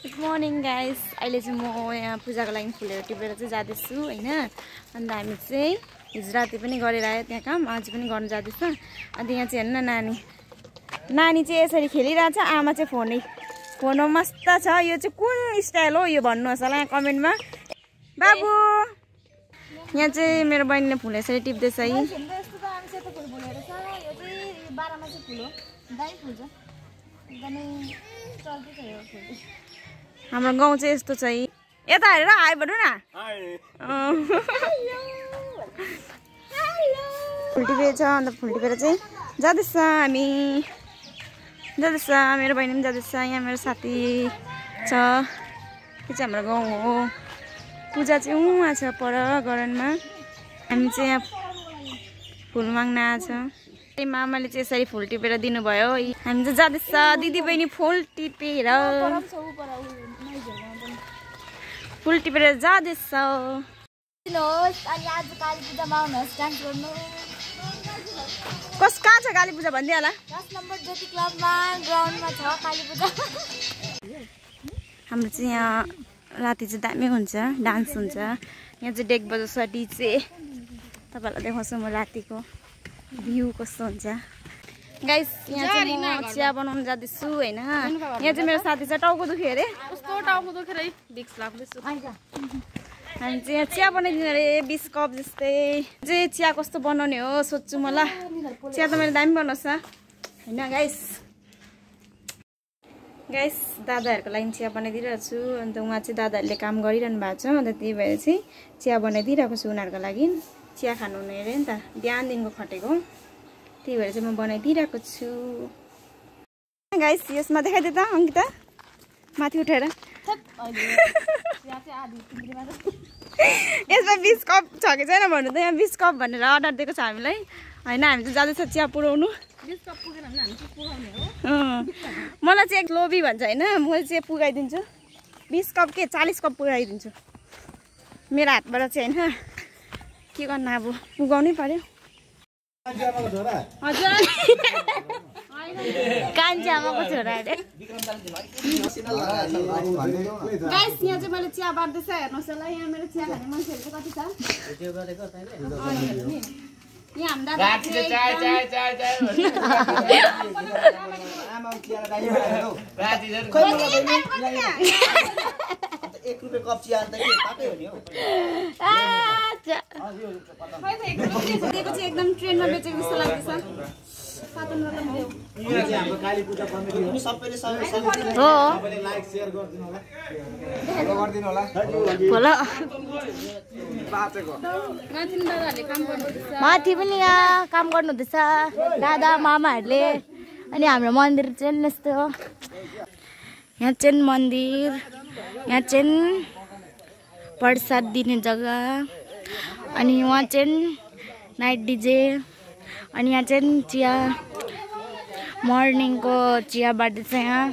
Good morning guys. अहिले चाहिँ म यहाँ पूजाको लागि फुलहरू टिपेर चाहिँ जाँदैछु होइन। अन्त हामी चाहिँ हिजो राति पनि गरेर आयो त्यहाँ काम, आज पनि गर्नु जाँदैछ। अन्त यहाँ चाहिँ हेर्नु नानी चाहिँ यसरी खेलिरहेछ, आमा चाहिँ फोनमा मस्त छ। यो चाहिँ कुन स्टाइल हो यो भन्नुहोस् होला यहाँ कमेन्टमा। बाबु यहाँ चाहिँ मेरो बहिनीले फुल यसरी टिप्दैछ है। हाम्रो गाउँ चाहिँ यस्तो छ है। यता हेरेर हाई भन्नु न। फुल टिपेको छ, अन्त फुल टिपेर चाहिँ जाँदैछ हामी। मेरो बहिनी पनि जाँदैछ। यहाँ मेरो साथी छ, यो चाहिँ हाम्रो गाउँ हो। पूजा चाहिँ उहाँ छ पर गरनमा। हामी चाहिँ यहाँ फुल माग्न आएको छ। मामाले चाहिँ यसरी फुल टिपेर दिनुभयो। हामी चाहिँ जाँदैछ दिदी बहिनी फुल टिपेर जाँदैछ। कस कहाँ छ काली पूजा भन्दै होला। 10 नम्बर ज्योति क्लबमा ग्राउन्डमा छ काली पूजा। हाम्रो चाहिँ यहाँ राति चाहिँ दामी हुन्छ, डान्स हुन्छ। यहाँ चाहिँ डेक बजाउँछ डिजे। तपाईँहरूलाई देखाउँछु म रातिको भ्यू कस्तो हुन्छ। गाइस यहाँ चाहिँ म चिया बनाउनु जाँदैछु होइन। यहाँ चाहिँ मेरो साथी छ, टाउको दुख्यो अरे। कस्तो टाउको दुखेर भिक्स लाग्दैछु। हामी चाहिँ यहाँ चिया बनाइदिनु अरे 20 कप जस्तै। चाहिँ चिया कस्तो बनाउने हो सोध्छु म। ल चिया त मैले दामी बनाउँछ होइन गाइस दादाहरूको लागि चिया बनाइदिइरहेको छु। अन्त उहाँ चाहिँ दादाहरूले काम गरिरहनु भएको छ, अन्त त्यही भएर चाहिँ चिया बनाइदिइरहेको छु उनीहरूको लागि। चिया खानु हुने अरे नि त, बिहानदेखिको खटेको, त्यही भएर चाहिँ म बनाइदिइरहेको छु। गाइस यसमा देखाइदिए त अङ्किता, माथि उठेर। यसमा 20 कप छ कि छैन भन्नु त। यहाँ 20 कप भनेर अर्डर दिएको छ हामीलाई होइन। हामी चाहिँ जाँदैछ चिया पुऱ्याउनु। 20 कप पुगेन भने हामी चाहिँ पुऱ्याउने हो। मलाई चाहिँ एक लोभी भन्छ होइन, मैले चाहिँ पुगाइदिन्छु। 20 कप के 40 कप पुगाइदिन्छु मेरो हातबाट चाहिँ होइन। के गर्नु अब पुगाउनै पर्यो। हजुर कान्छी आमाको छोरा अरे। गाइस यहाँ चाहिँ मैले चिया बाट्दैछ हेर्नुहोस् होला। यहाँ मेरो चिया खाने मान्छेहरू कति छ। यहाँ हाम्रो एक रुपियाँ कप चिया अन्त के पाकै हो नि हौ। दिएको चाहिँ एकदम ट्रेनमा बेचेको जस्तो लाग्दैछ। हाम्रो काली पूजा कमिटी हो, सबैले हो लाइक शेयर गरिदिनु होला, फलो गरिदिनु होला। होला बाचेको माथि पनि यहाँ काम गर्नु हुँदैछ दादा मामाहरूले। अनि हाम्रो मन्दिर चाहिँ यस्तो हो। यहाँ चाहिँ मन्दिर, यहाँ चाहिँ प्रसाद दिने जग्गा, अनि वहाँ चाहिँ नाइट डिजे, अनि यहाँ चाहिँ चिया मर्निङको चिया बाट्दैछ। यहाँ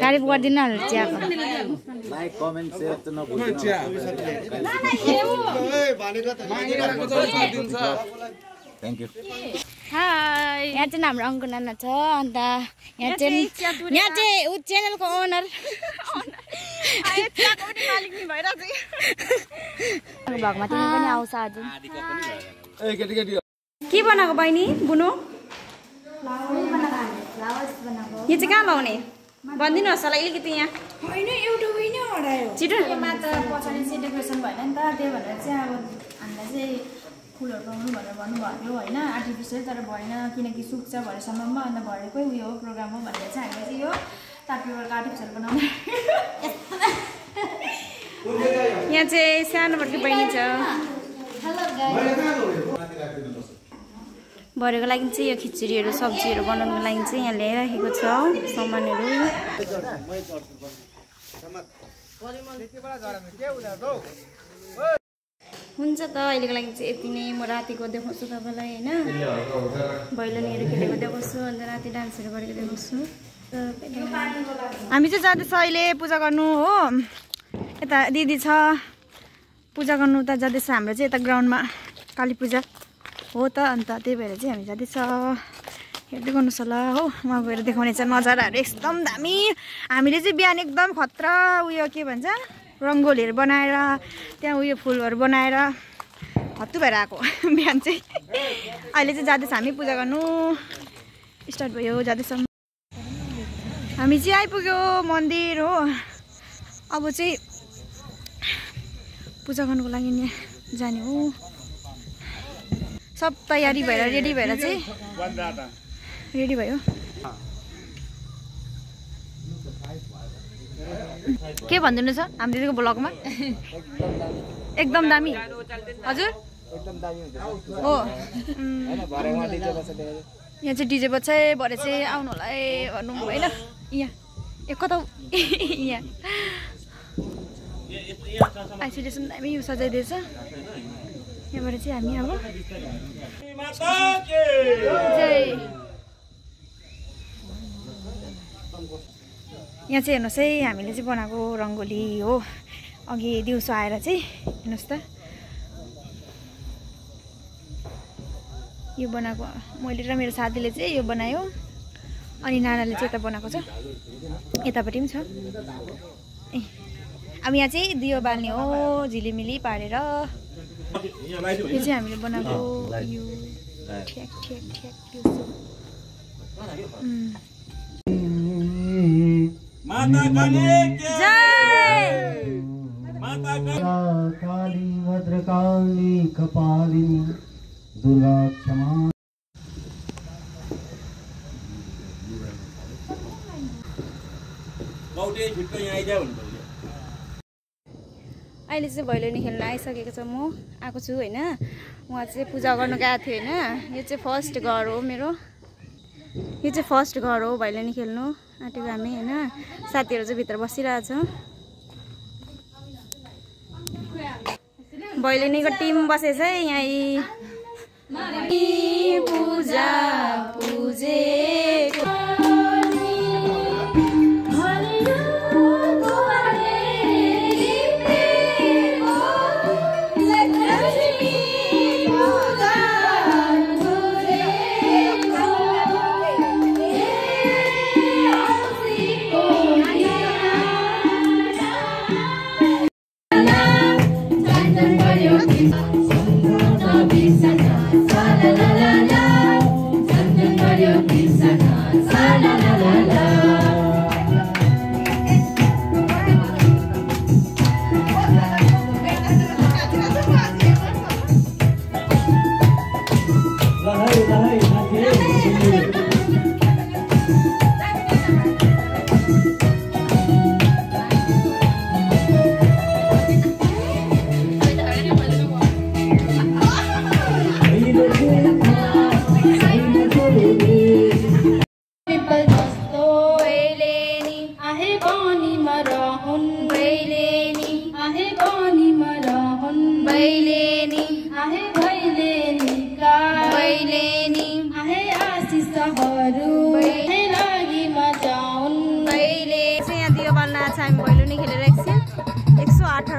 तारिफ गरिदिनु होला चियाको। लाइक कमेन्ट शेयर त नभुल्नु। Thank you. हाई यहाँ चाहिँ हाम्रो अङ्कु नाना छ। अन्त यहाँ चाहिँ ऊ च्यानलको ओनर भगमा तिमी पनि आउँछ आज। के बनाएको बहिनी बुनु? यो चाहिँ कहाँ लाउने भनिदिनुहोस् होला अलिकति। यहाँ छिटो मात्र पछाडि चाहिँ डेकोरेसन भएन नि त, त्यही भएर चाहिँ अब हामीलाई चाहिँ फुलहरू लगाउनु भनेर भन्नुभएको होइन। आर्टिफिसियल तर भएन किनकि सुक्छ भरेसम्ममा, अन्त भरेकै उयो हो प्रोग्राम हो भनेर चाहिँ हामीले चाहिँ यो तारपेपरको आर्टिफिसियल बनाउनु। यहाँ चाहिँ सानो बड्की बहिनी छ। भरेको लागि चाहिँ यो खिचडीहरू सब्जीहरू बनाउनुको लागि चाहिँ यहाँ ल्याइराखेको छ सामानहरू। हुन्छ त अहिलेको लागि चाहिँ यति नै। म रातिको देखाउँछु तपाईँलाई होइन। भैलेनीहरू खेलेको देखाउँछु, अन्त राति डान्सहरू गरेको देखाउँछु। हामी चाहिँ जाँदैछ अहिले पूजा गर्नु हो। यता दिदी छ पूजा गर्नु, उता जाँदैछ। हाम्रो चाहिँ यता ग्राउन्डमा काली पूजा हो त, अन्त त्यही भएर चाहिँ हामी जाँदैछ। हेर्दै गर्नुहोस् होला हो उहाँ गएर देखाउने चाहिँ नजाराहरू एकदम दामी हामीले चाहिँ बिहान एकदम खतरा उयो के भन्छ रङ्गोलीहरू बनाएर त्यहाँ उयो फुलहरू बनाएर हत्तु भएर आएको बिहान चाहिँ अहिले चाहिँ जाँदैछ हामी पूजा गर्नु स्टार्ट भयो जाँदैछौँ हामी चाहिँ आइपुग्यो मन्दिर हो अब चाहिँ पूजा गर्नुको लागि यहाँ जाने हो सब तयारी भएर रेडी भएर चाहिँ रेडी भयो के भनिदिनु छ हामी दिदीको ब्लगमा एकदम दामी हजुर हो यहाँ चाहिँ डिजे बच्चै भरे चाहिँ आउनु होला है भन्नु होइन यहाँ ए कता यहाँ आइसोलेसन दामी सजाइदिएछ यहाँबाट चाहिँ हामी अब यहाँ चाहिँ हेर्नुहोस् है हामीले चाहिँ बनाएको रङ्गोली हो अघि दिउँसो आएर चाहिँ हेर्नुहोस् त यो बनाएको मैले र मेरो साथीले चाहिँ यो बनायो अनि नानाले चाहिँ यता बनाएको छ यतापट्टि पनि छ ए अब यहाँ चाहिँ दियो बाल्ने हो झिलिमिली पारेर यो चाहिँ हामीले बनाएको यो ठ्याक ठ्याक ठ्याक काली भद्रकाली कपालिनी दुर्गा क्षमा अहिले चाहिँ भैलेनी खेल्न आइसकेको छ म आएको छु होइन उहाँ चाहिँ पूजा गर्नु गएको थियो होइन यो चाहिँ फर्स्ट घर हो मेरो यो चाहिँ फर्स्ट घर हो भैलेनी खेल्नु आँटेको हामी होइन साथीहरू चाहिँ भित्र बसिरहेछ भैलेनीको टिम बसेछ है यहाँ पूजा पूजे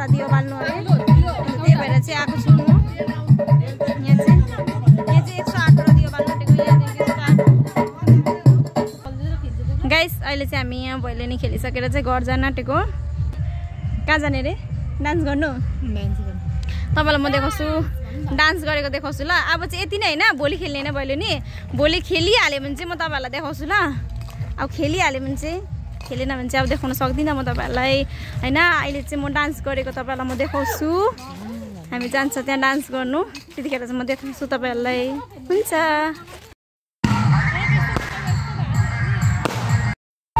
दियो बाल्नु अरे त्यही भएर चाहिँ आएको छु म यहाँ चाहिँ 108 दियो बाल्नु गाइस अहिले चाहिँ हामी यहाँ भैलेनी खेलिसकेर चाहिँ घर जान आँटेको कहाँ जाने रे डान्स गर्नु तपाईँलाई म देखाउँछु डान्स गरेको देखाउँछु ल अब चाहिँ यति नै होइन भोलि खेल्ने होइन भैलेनी भोलि खेलिहाल्यो भने चाहिँ म तपाईँहरूलाई देखाउँछु ल अब खेलिहाल्यो भने चाहिँ खेलेन भने चाहिँ अब देखाउन सक्दिनँ म तपाईँहरूलाई होइन अहिले चाहिँ म डान्स गरेको तपाईँहरूलाई म देखाउँछु हामी जान्छ त्यहाँ डान्स गर्नु त्यतिखेर चाहिँ म देखाउँछु तपाईँहरूलाई हुन्छ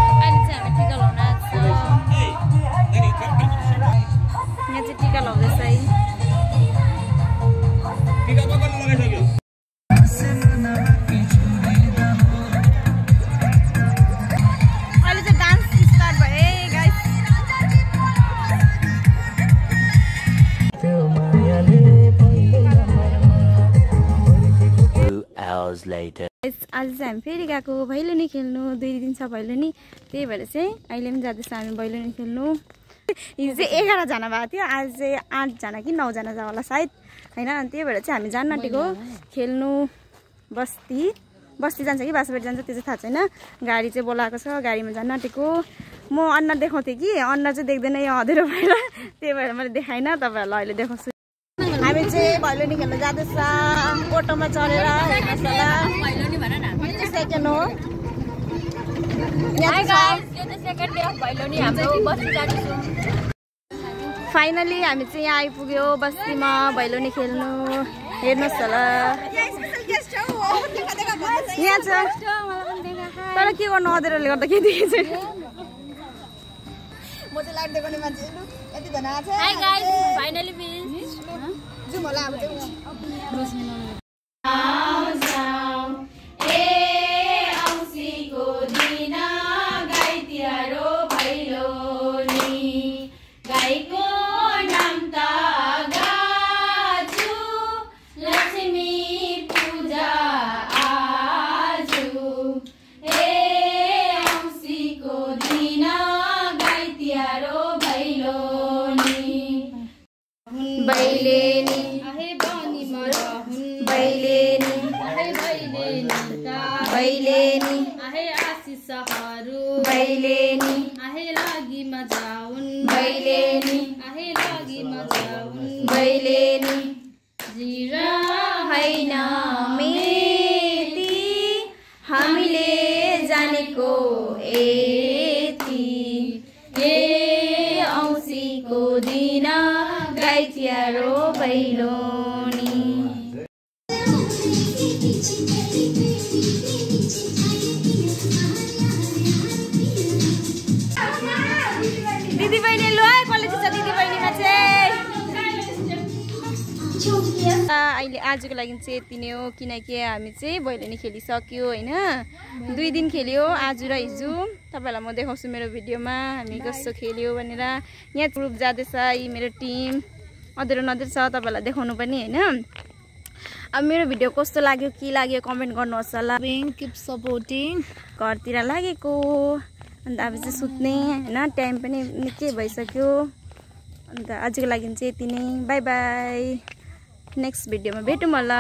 अहिले चाहिँ हामी टिका लाउन यहाँ चाहिँ टिका लाउँदैछ है Later. आज चाहिँ हामी फेरि गएको भैलेनी खेल्नु 2 दिन छ भैलेनी त्यही भएर चाहिँ अहिले पनि जाँदैछ हामी भैलेनी खेल्नु हिजो चाहिँ 11 जना भएको थियो आज चाहिँ 8 जना कि 9 जना छ होला सायद हैन अनि त्यही भएर चाहिँ हामी जान आँटेको खेल्नु बस्ती बस्ती जान्छ कि बासाबारी जान्छ त्यो चाहिँ थाहा छैन। गाडी चाहिँ बोलाएको छ, गाडीमा जान आँटेको। म अनुहार देखाउँथेँ कि अनुहार चाहिँ देख्दैन यो अँधेरो भएर, त्यही भएर मैले देखाइनँ। तपाईँहरूलाई अहिले देखाउँछु। हामी चाहिँ भैलेनी खेल्न जाँदैछ अटोमा चढेर। हेर्नुहोस् होला भैलेनी भन न। यो चाहिँ सेकेन्ड हो। हाय गाइस, यो चाहिँ सेकेन्ड डे अफ भैलेनी हाम्रो बस्ती जाँदैछौँ। फाइनली हामी चाहिँ यहाँ आइपुग्यो बस्तीमा भैलेनी खेल्नु। हेर्नुहोस् होला यहाँ छ, तर के गर्नु अँधेरोले गर्दा के देखेको छैन। म चाहिँ लाइट देखाउने मान्छे यति धना छ। Hi guys, finally finish. जाउँ होला अब चाहिँ। हामीले जानेको औँसीको दिन गाई तिहार हो भैलेनी। दिदी बहिनी लो कलेज छ दिदी बहिनीमा चाहिँ अहिले आजको लागि चाहिँ यति नै हो, किनकि हामी चाहिँ भैलेनी खेलिसक्यो होइन। 2 दिन खेल्यो आज र हिजो। तपाईँहरूलाई म देखाउँछु मेरो भिडियोमा हामी कस्तो खेल्यो भनेर। यहाँ ग्रुप जाँदैछ, यी मेरो टिम अँधेरो नँधेरो छ, तपाईँहरूलाई देखाउनु पनि होइन। अब मेरो भिडियो कस्तो लाग्यो के लाग्यो कमेन्ट गर्नुहोस् होला। Keep supporting. घरतिर लागेको अन्त अब चाहिँ सुत्ने होइन, टाइम पनि निकै भइसक्यो। अन्त आजको लागि चाहिँ यति नै, बाई बाई। नेक्स्ट भिडियोमा भेटौँ होला।